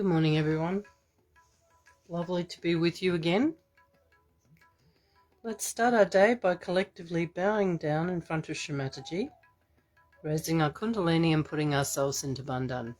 Good morning, everyone. Lovely to be with you again. Let's start our day by collectively bowing down in front of Shri Mataji, raising our Kundalini and putting ourselves into Bandhan.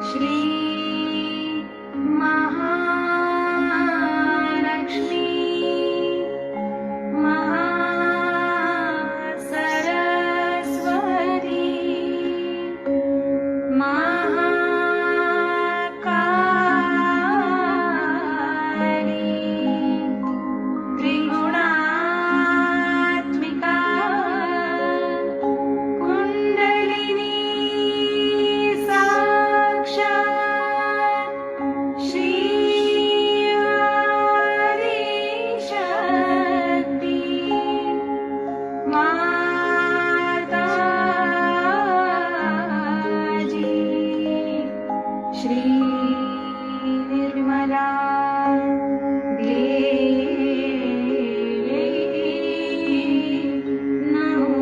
Shri Mahalakshmi Mahasaraswati Mahakali Trigunatmika Kundalini Sakshat Shri Shakti Mataji Shri Nirmala Devi Namo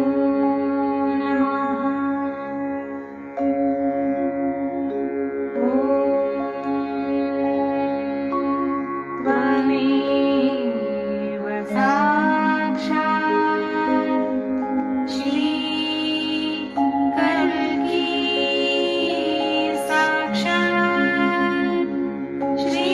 Tvameva Sakshat Shri Kalki Sakshat Shri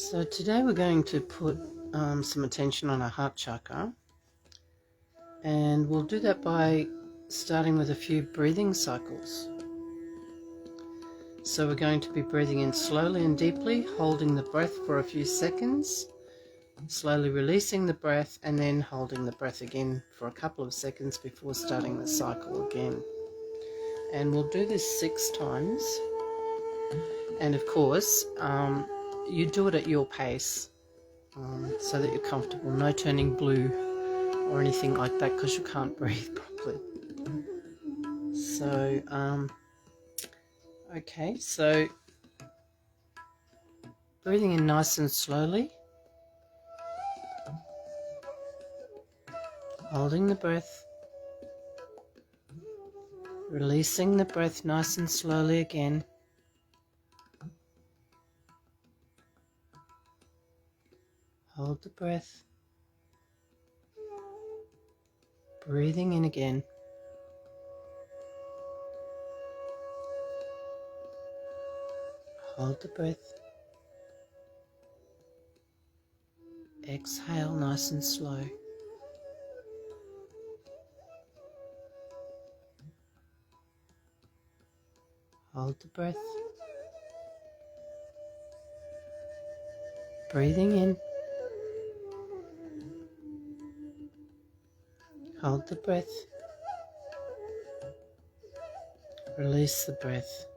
So today we're going to put some attention on our heart chakra, and we'll do that by starting with a few breathing cycles. So we're going to be breathing in slowly and deeply, holding the breath for a few seconds, slowly releasing the breath, and then holding the breath again for a couple of seconds before starting the cycle again. And we'll do this 6 times. And of course, you do it at your pace, so that you're comfortable. No turning blue or anything like that, because you can't breathe properly. So, okay, so breathing in nice and slowly, holding the breath, releasing the breath nice and slowly again. Hold the breath, breathing in again. Hold the breath. Exhale nice and slow. Hold the breath. Breathing in. Hold the breath. Release the breath.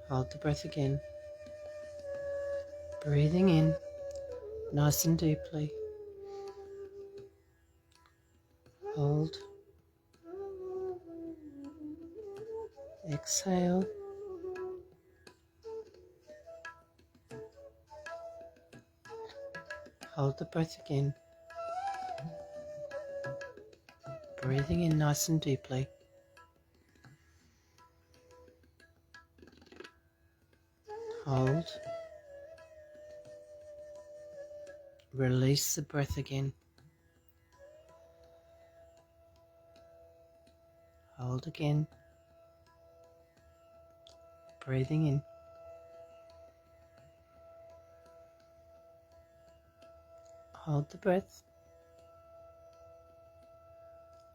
Hold the breath again. Breathing in, nice and deeply. Hold. Exhale. Hold the breath again. Breathing in nice and deeply. Hold. Release the breath again. Hold again. Breathing in. Hold the breath.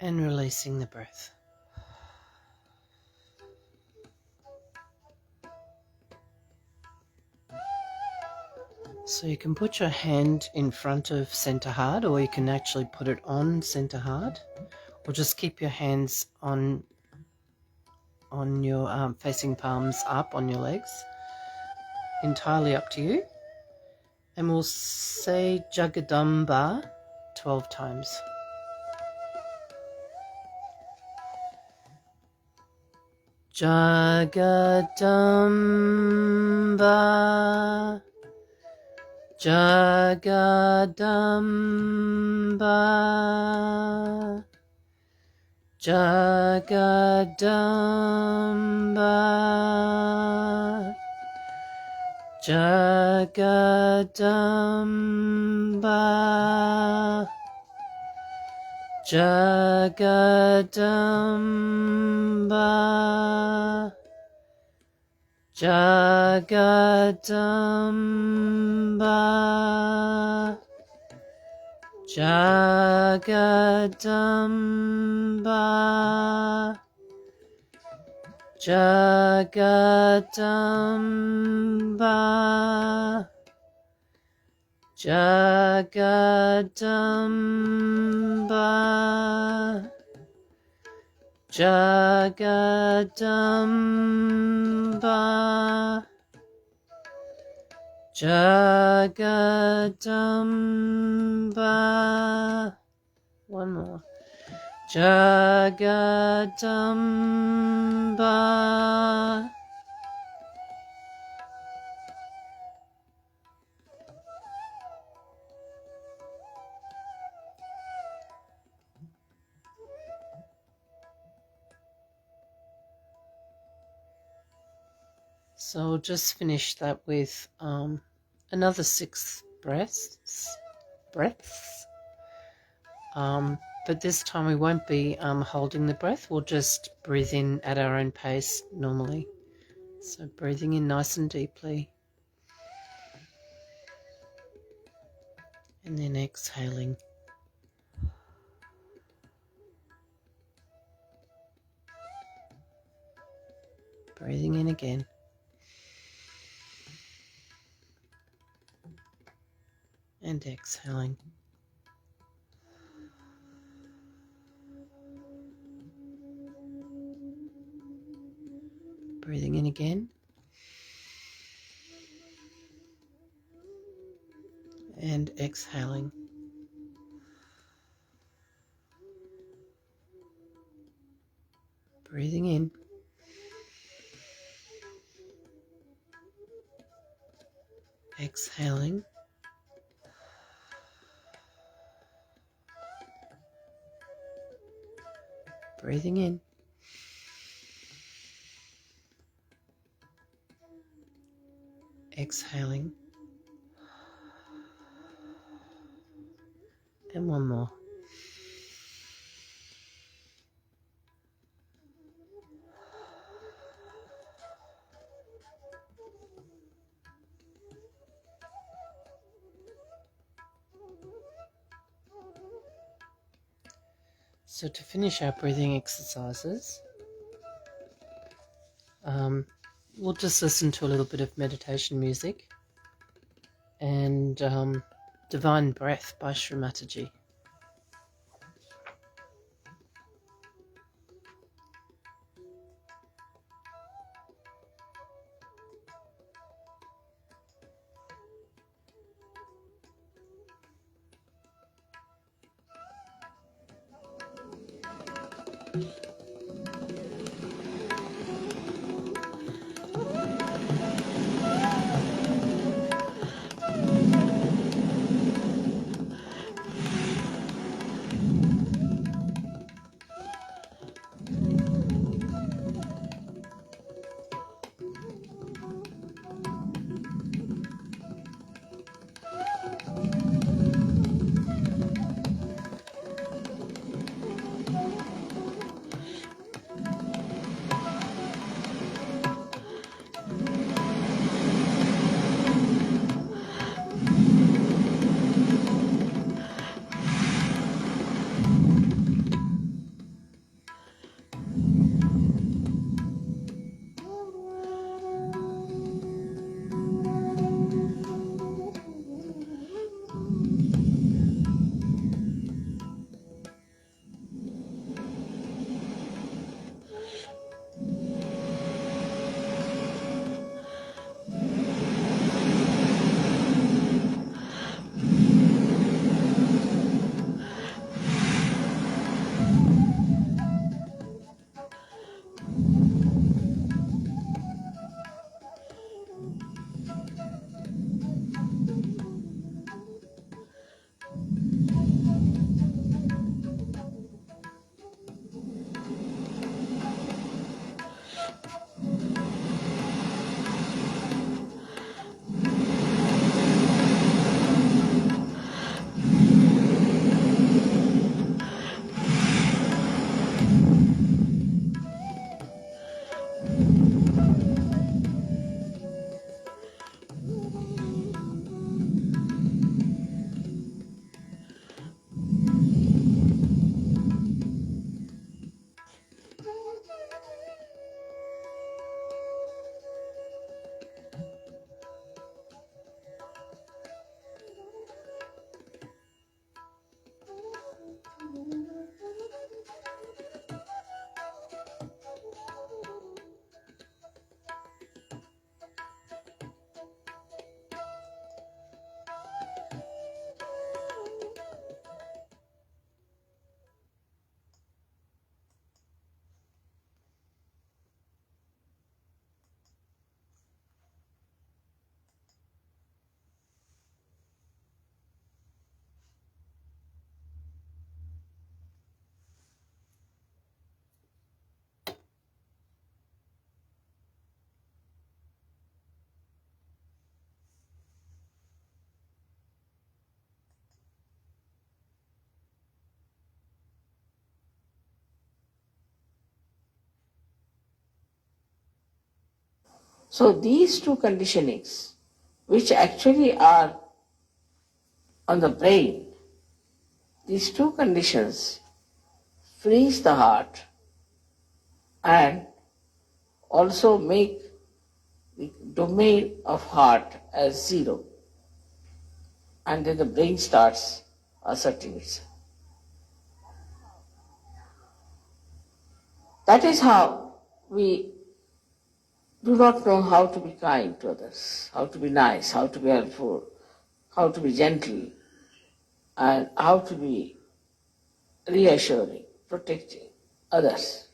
And releasing the breath. So you can put your hand in front of center heart, or you can actually put it on center heart, or just keep your hands on your facing palms up on your legs. Entirely up to you. And we'll say Jagadamba 12 times. Jagadamba, Jagadamba, Jagadamba, Jagadamba, Jagadamba, Jagadamba, Jagadamba, Jagadamba, Jagadamba, Jagadamba, Jagadamba. One more. Jagadamba. So we'll just finish that with another 6 breaths. But this time we won't be holding the breath. We'll just breathe in at our own pace normally. So breathing in nice and deeply, and then exhaling. Breathing in again. And exhaling. Breathing in again. And exhaling. Breathing in. Exhaling. Breathing in. Exhaling. And one more. So to finish our breathing exercises, we'll just listen to a little bit of meditation music and Divine Breath by Shri Mataji. So these two conditionings, which actually are on the brain, these two conditions freeze the heart and also make the domain of heart as zero. And then the brain starts asserting itself. That is how we do not know how to be kind to others, how to be nice, how to be helpful, how to be gentle, and how to be reassuring, protecting others.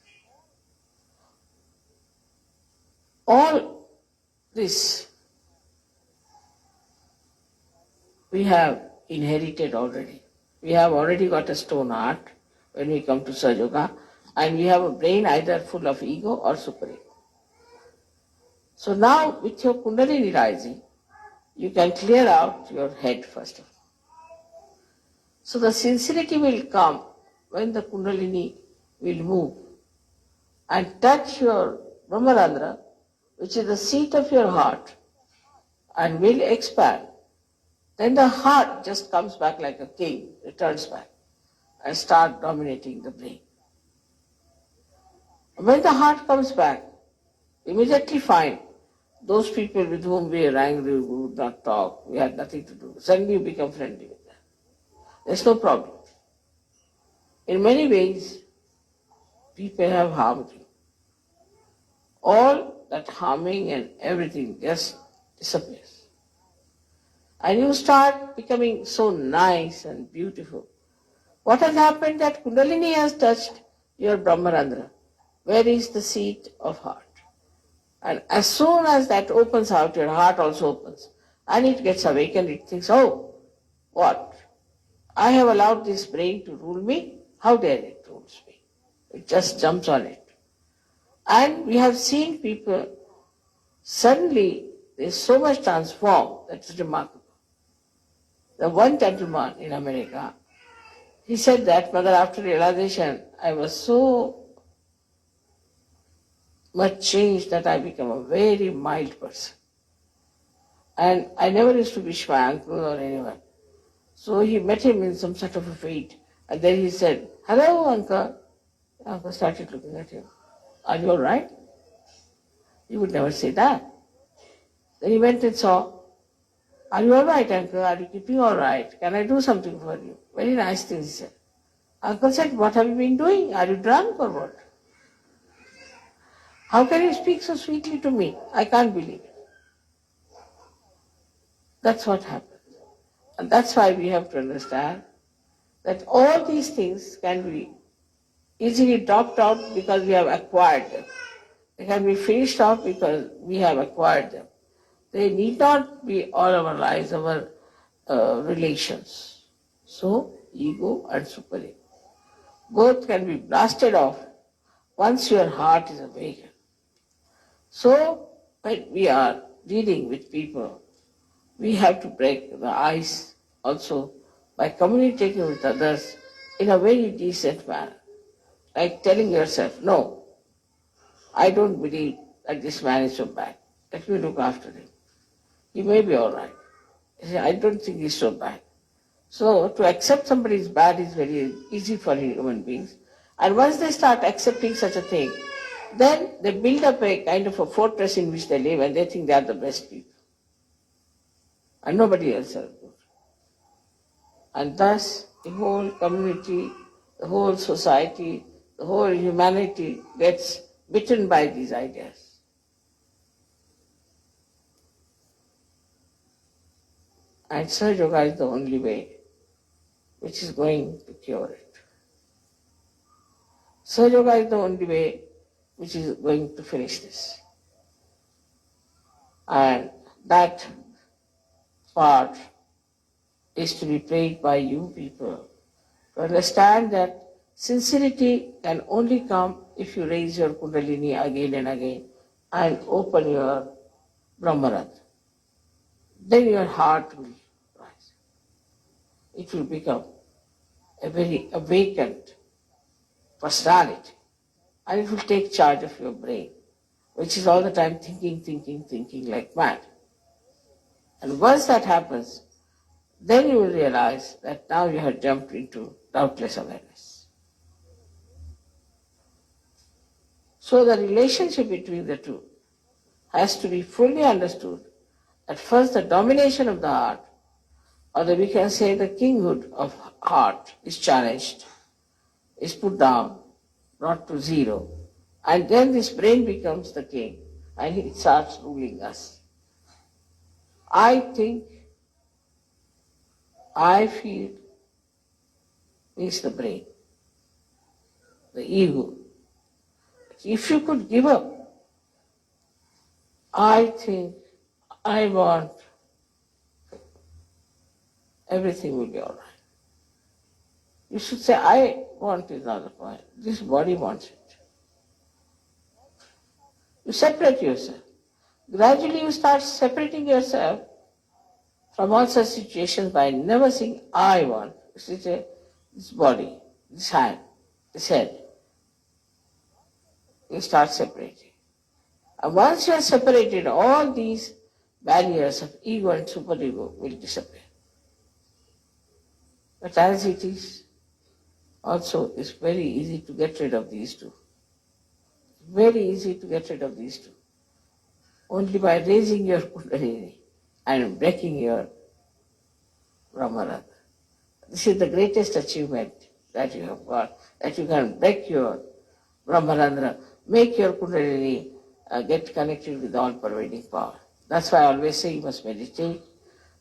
All this we have inherited already. We have already got a stone heart when we come to Sahaja, and we have a brain either full of ego or super-ego. So now with your Kundalini rising, you can clear out your head first of all. So the sincerity will come when the Kundalini will move and touch your Brahmarandra, which is the seat of your heart, and will expand. Then the heart just comes back like a king, returns back, and starts dominating the brain. When the heart comes back, immediately find those people with whom we are angry, we would not talk, we had nothing to do. Suddenly you become friendly with them. There's no problem. In many ways, people have harmed you. All that harming and everything just disappears. And you start becoming so nice and beautiful. What has happened that Kundalini has touched your Brahmarandra, where is the seat of heart. And as soon as that opens out, your heart also opens. And it gets awakened, it thinks, oh, what? I have allowed this brain to rule me? How dare it rules me? It just jumps on it. And we have seen people, suddenly there's so much transformed, that's remarkable. The one gentleman in America, he said that, Mother, after realization, I was so much changed that I became a very mild person. And I never used to wish my uncle or anyone. So he met him in some sort of a fete. And then he said, hello, uncle. The uncle started looking at him. Are you all right? He would never say that. Then he went and saw, are you all right, uncle? Are you keeping all right? Can I do something for you? Very nice things he said. Uncle said, what have you been doing? Are you drunk or what? How can you speak so sweetly to me? I can't believe it. That's what happens. And that's why we have to understand that all these things can be easily dropped out because we have acquired them. They can be finished off because we have acquired them. They need not be all our lives, our relations. So, ego and super-ego. Both can be blasted off once your heart is awakened. So, when we are dealing with people, we have to break the ice also by communicating with others in a very decent manner. Like telling yourself, no, I don't believe that this man is so bad. Let me look after him. He may be all right. I don't think he's so bad. So to accept somebody is bad is very easy for human beings. And once they start accepting such a thing, then they build up a kind of a fortress in which they live and they think they are the best people. And nobody else is good. And thus the whole community, the whole society, the whole humanity gets bitten by these ideas. And Sahaja Yoga is the only way which is going to cure it. Sahaja Yoga is the only way which is going to finish this. And that part is to be prayed by you people to understand that sincerity can only come if you raise your Kundalini again and again and open your Brahmarandra. Then your heart will rise. It will become a very awakened personality and it will take charge of your brain. which is all the time thinking like mad. And once that happens, then you will realize that now you have jumped into doubtless awareness. So the relationship between the two has to be fully understood. At first, the domination of the heart, or we can say the kinghood of heart, is challenged, is put down, brought to zero. And then this brain becomes the king and it starts ruling us. I think, I feel means the brain, the ego. If you could give up, I think, I want, everything will be all right. You should say, I want is not the point. This body wants it. You separate yourself. Gradually you start separating yourself from all such situations by never saying, I want. You say, this body, this hand, this head. You start separating. And once you are separated, all these barriers of ego and superego will disappear. But as it is, also it's very easy to get rid of these two. Very easy to get rid of these two. Only by raising your kundalini and breaking your Brahmarandha. This is the greatest achievement that you have got, that you can break your Brahmarandha, make your kundalini get connected with all-pervading power. That's why I always say you must meditate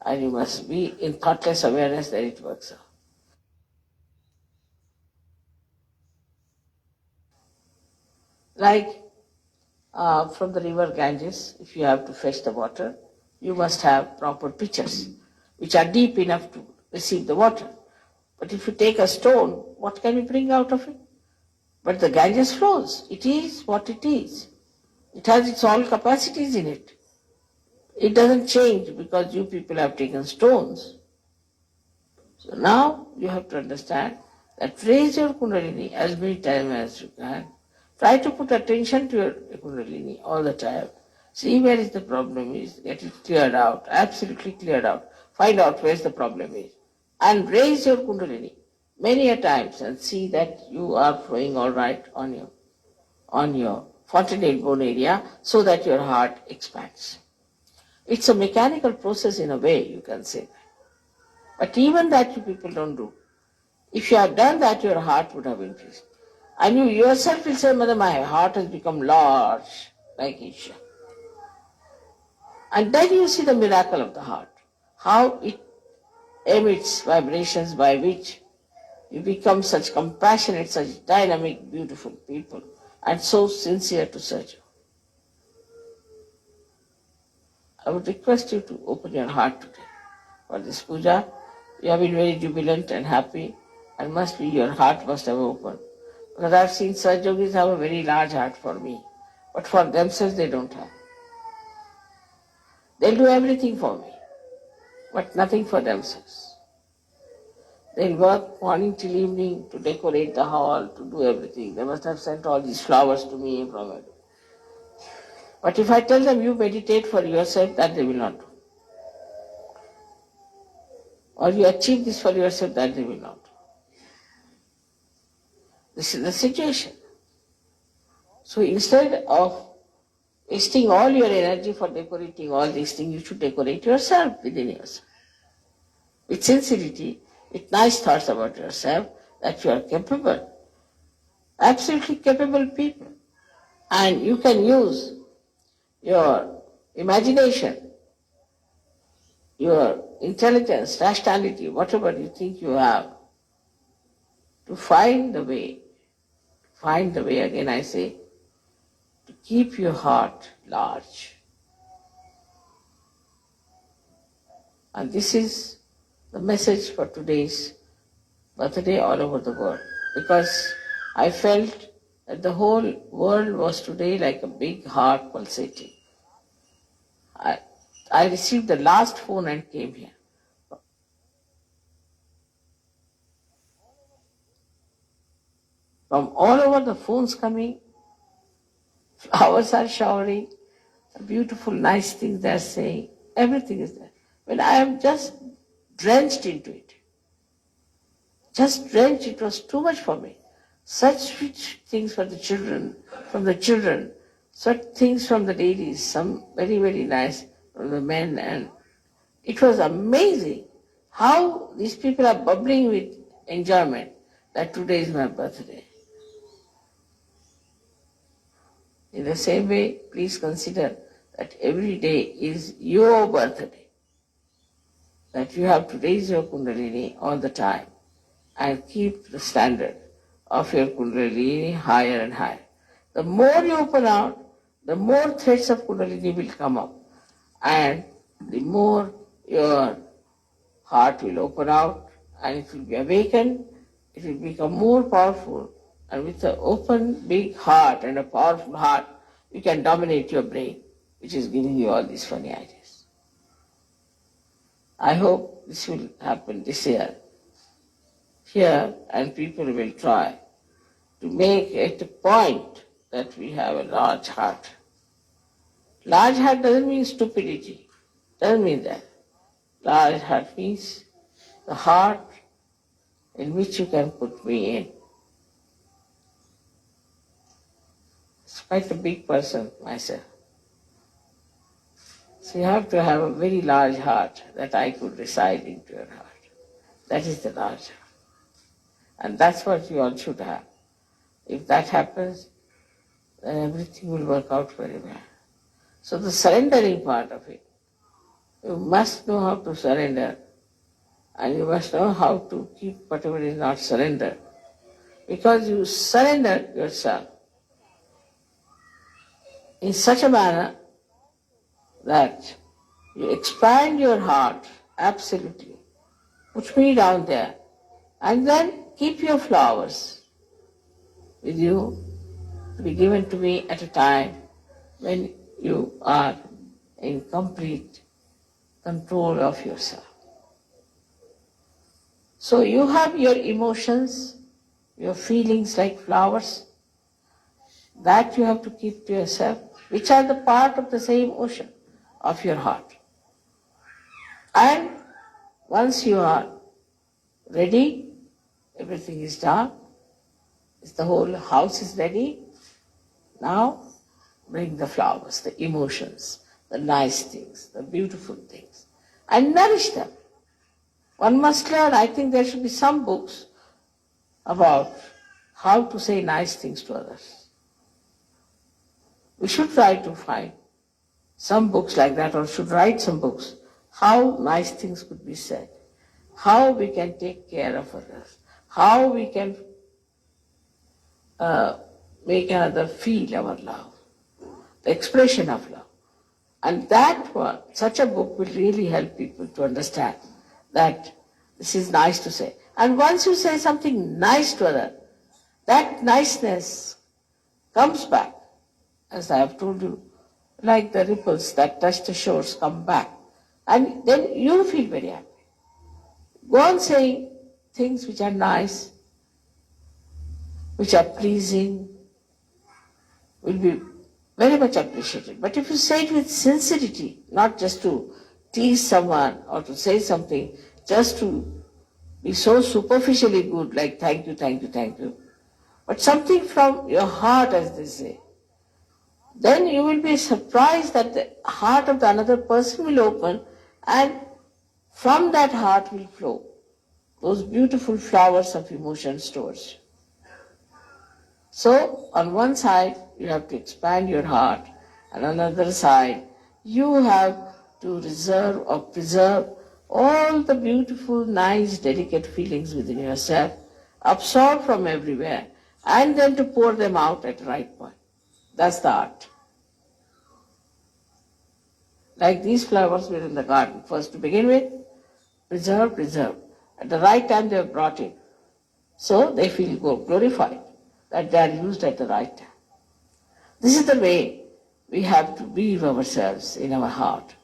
and you must be in thoughtless awareness that it works out. Like from the river Ganges, if you have to fetch the water, you must have proper pitchers, which are deep enough to receive the water. But if you take a stone, what can you bring out of it? But the Ganges flows. It is what it is. It has its all capacities in it. It doesn't change because you people have taken stones. So now you have to understand that raise your kundalini as many times as you can. Try to put attention to your kundalini all the time. See where is the problem is, get it cleared out, absolutely cleared out. Find out where the problem is. And raise your kundalini many a times and see that you are flowing all right on your fontanel bone area so that your heart expands. It's a mechanical process in a way, you can say that. But even that you people don't do. If you have done that, your heart would have increased. And you yourself will say, Mother, my heart has become large, like Isha. And then you see the miracle of the heart, how it emits vibrations by which you become such compassionate, such dynamic, beautiful people, and so sincere to serve you. I would request you to open your heart today for this puja. You have been very jubilant and happy, and must be your heart must have opened. Because I've seen Saj Yogis have a very large heart for me, but for themselves they don't have. They'll do everything for me, but nothing for themselves. They'll work morning till evening to decorate the hall, to do everything. They must have sent all these flowers to me from it. But if I tell them you meditate for yourself, that they will not do. Or you achieve this for yourself, that they will not do. This is the situation. So instead of wasting all your energy for decorating all these things, you should decorate yourself within yourself. With sincerity, with nice thoughts about yourself, that you are capable, absolutely capable people. And you can use your imagination, your intelligence, rationality, whatever you think you have, to find the way, again I say, to keep your heart large. And this is the message for today's birthday all over the world. Because I felt that the whole world was today like a big heart pulsating. I received the last phone and came here. From all over the phones coming, Flowers are showering, beautiful, nice things they are saying. Everything is there. When I am just drenched into it, just drenched, it was too much for me. Such sweet things for the children, from the children, such things from the ladies, some very, very nice from the men, and it was amazing how these people are bubbling with enjoyment that today is my birthday. In the same way, please consider that every day is your birthday, that you have to raise your Kundalini all the time and keep the standard of your Kundalini higher and higher. The more you open out, the more threads of Kundalini will come up, and the more your heart will open out and it will be awakened, it will become more powerful, and with an open big heart and a powerful heart, you can dominate your brain, which is giving you all these funny ideas. I hope this will happen this year here, and people will try to make it a point that we have a large heart. Large heart doesn't mean stupidity, doesn't mean that. Large heart means the heart in which you can put me in. It's quite a big person myself. So you have to have a very large heart that I could reside into your heart. That is the large heart. And that's what you all should have. If that happens, then everything will work out very well. So the surrendering part of it, you must know how to surrender, and you must know how to keep whatever is not surrendered. Because you surrender yourself in such a manner that you expand your heart absolutely. Put me down there, and then keep your flowers with you to be given to me at a time when you are in complete control of yourself. So you have your emotions, your feelings like flowers, that you have to keep to yourself, which are the part of the same ocean of your heart. And once you are ready, everything is done, the whole house is ready, now bring the flowers, the emotions, the nice things, the beautiful things, and nourish them. One must learn, I think there should be some books about how to say nice things to others. We should try to find some books like that, or should write some books, how nice things could be said, how we can take care of others, how we can make another feel our love, the expression of love. And that one, such a book will really help people to understand that this is nice to say. And once you say something nice to others, that niceness comes back, as I have told you, like the ripples that touch the shores come back. And then you feel very happy. Go on saying things which are nice, which are pleasing, will be very much appreciated. But if you say it with sincerity, not just to tease someone or to say something just to be so superficially good, like thank you, thank you, thank you, but something from your heart, as they say, then you will be surprised that the heart of the another person will open, and from that heart will flow those beautiful flowers of emotions towards you. So, on one side, you have to expand your heart, and on the other side, you have to reserve or preserve all the beautiful, nice, delicate feelings within yourself, absorb from everywhere, and then to pour them out at the right point. That's the art. Like these flowers were in the garden. First, to begin with, preserve, preserve. At the right time, they are brought in. So they feel glorified that they are used at the right time. This is the way we have to weave ourselves in our heart,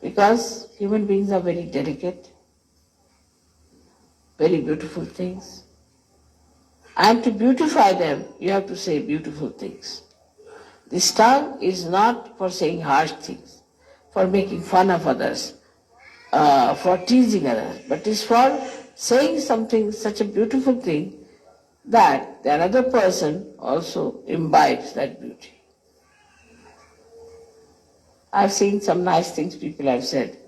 because human beings are very delicate, very beautiful things. And to beautify them, you have to say beautiful things. This tongue is not for saying harsh things, for making fun of others, for teasing others, but is for saying something, such a beautiful thing, that the another person also imbibes that beauty. I've seen some nice things people have said,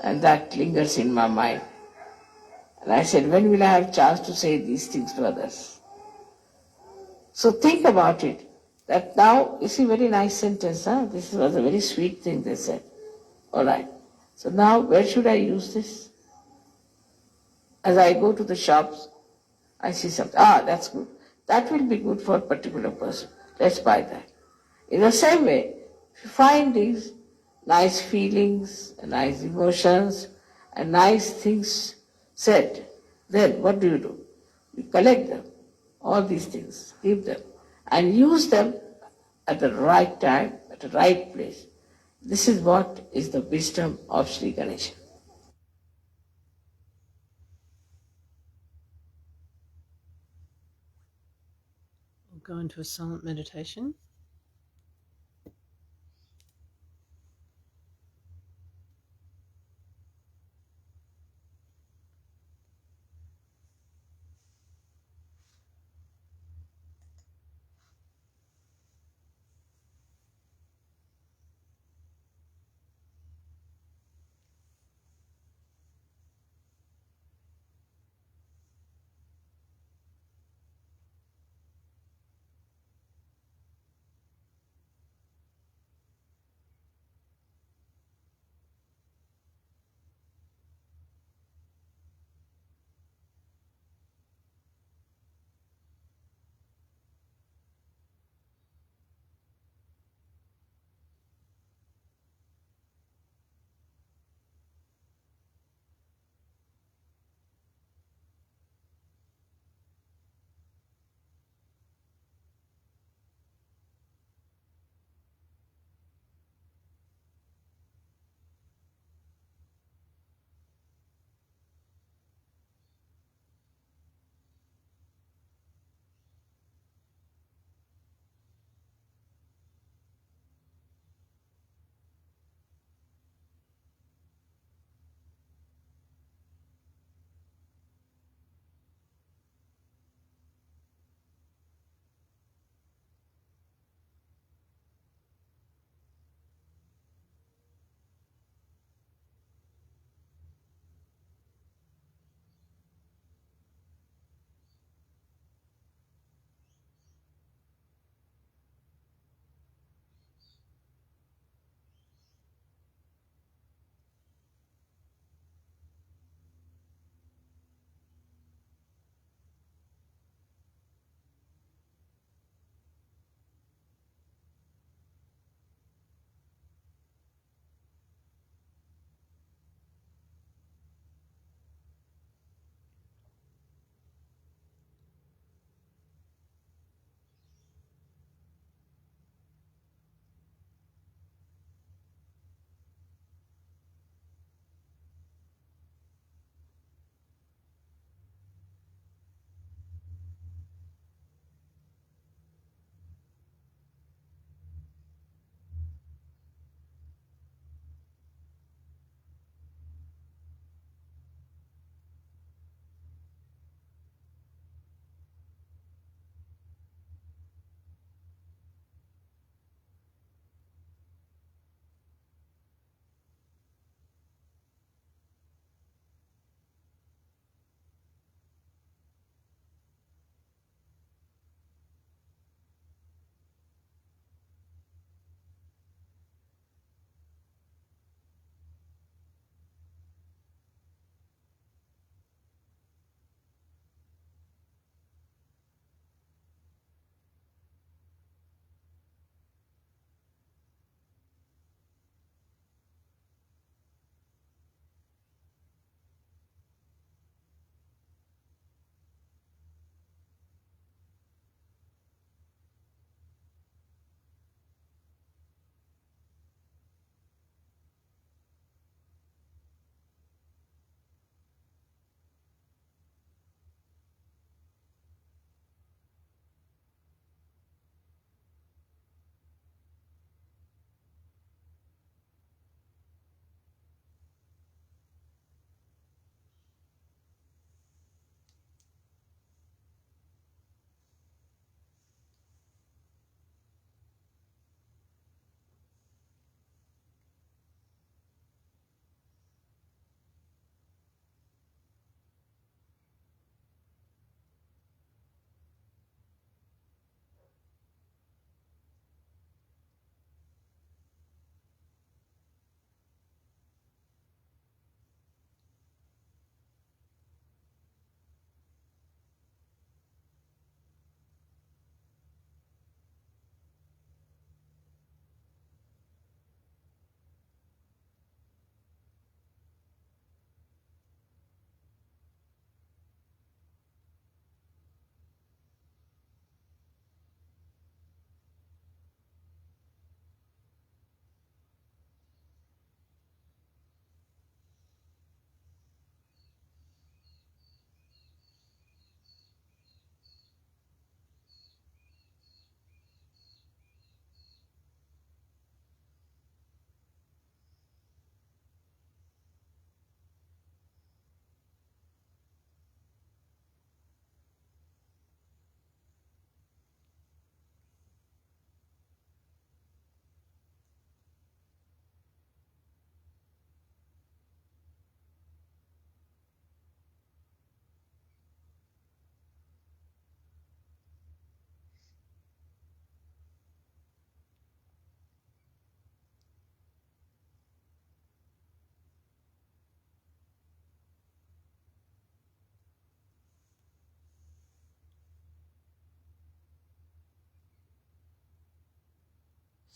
and that lingers in my mind. And I said, when will I have chance to say these things to others? So think about it. That now, you see, very nice sentence, huh? This was a very sweet thing they said. All right. So now, where should I use this? As I go to the shops, I see something. Ah, that's good. That will be good for a particular person. Let's buy that. In the same way, if you find these nice feelings, nice emotions, and nice things said, then what do? You collect them, all these things, keep them, and use them at the right time, at the right place. This is what is the wisdom of Sri Ganesha. We'll go into a silent meditation.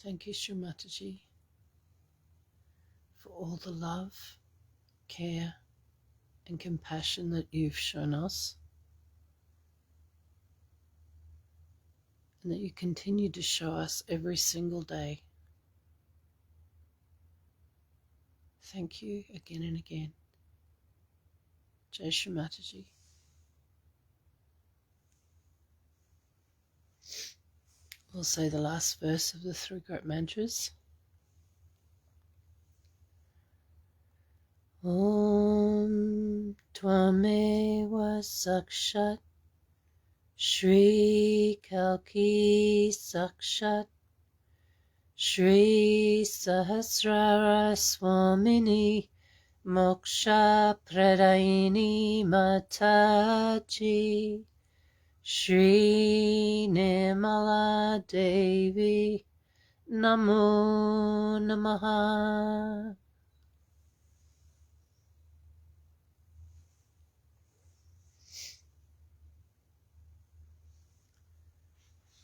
Thank you, Shri Mataji, for all the love, care, and compassion that you've shown us, and that you continue to show us every single day. Thank you again and again. Jai Shri Mataji. We'll say the last verse of the 3 great mantras. Om Tvameva Sakshat Shri Kalki Sakshat Shri Sahasrara Swamini Moksha Pradayini Mataji Shri Nirmala Devi Namo Namaha.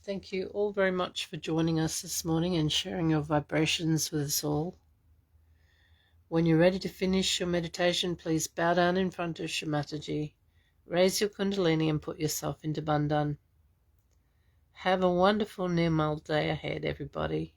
Thank you all very much for joining us this morning and sharing your vibrations with us all. When you're ready to finish your meditation, please bow down in front of Shri Mataji, raise your kundalini and put yourself into bandhan. Have a wonderful Nirmal day ahead, everybody.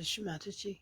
Shri Mataji.